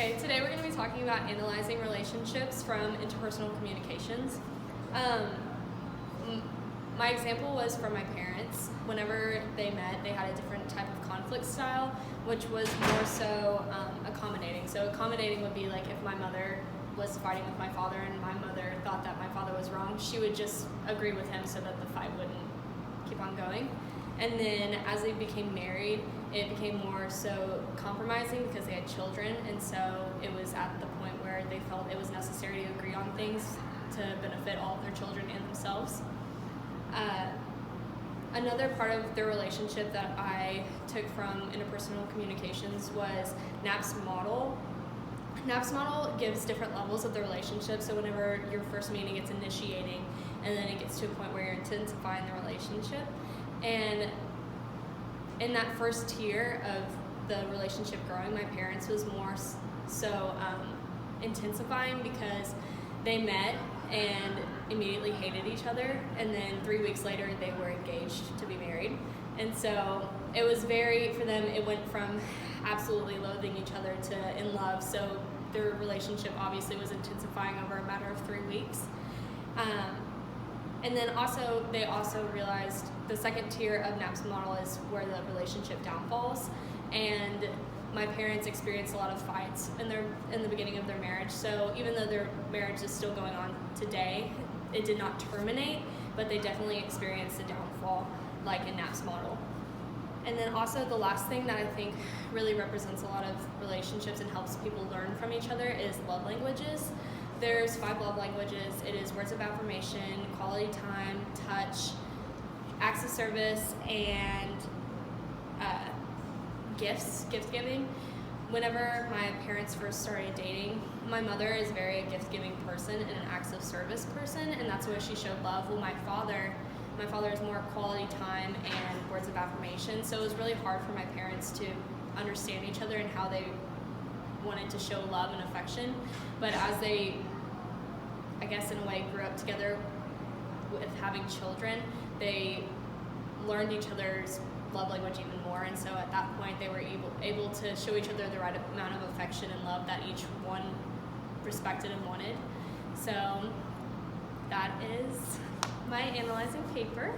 Okay, today we're going to be talking about analyzing relationships from interpersonal communications. My example was from my parents. Whenever they met, they had a different type of conflict style, which was more so accommodating. So accommodating would be like if my mother was fighting with my father and my mother thought that my father was wrong, she would just agree with him so that the fight wouldn't keep on going. And then as they became married, it became more so compromising because they had children, and so it was at the point where they felt it was necessary to agree on things to benefit all of their children and themselves. Another part of their relationship that I took from interpersonal communications was Knapp's model. Knapp's model gives different levels of the relationship, so whenever you're first meeting, it's initiating, and then it gets to a point where you're intensifying the relationship. And in that first tier of the relationship growing, my parents was more so intensifying because they met and immediately hated each other, and then 3 weeks later they were engaged to be married. And so it was for them, it went from absolutely loathing each other to in love, so their relationship obviously was intensifying over a matter of 3 weeks. And then they also realized the second tier of Knapp's model is where the relationship downfalls, and my parents experienced a lot of fights in the beginning of their marriage. So even though their marriage is still going on today, it did not terminate, but they definitely experienced a downfall, like in Knapp's model. And then also the last thing that I think really represents a lot of relationships and helps people learn from each other is love languages. There's 5 love languages. It is words of affirmation, quality time, touch, acts of service, and gift giving. Whenever my parents first started dating, my mother is very a gift giving person and an acts of service person, and that's where she showed love. Well, my father is more quality time and words of affirmation, so it was really hard for my parents to understand each other and how they wanted to show love and affection. But as they, I guess in a way, grew up together with having children, they learned each other's love language even more, and so at that point they were able to show each other the right amount of affection and love that each one respected and wanted. So that is my analyzing paper.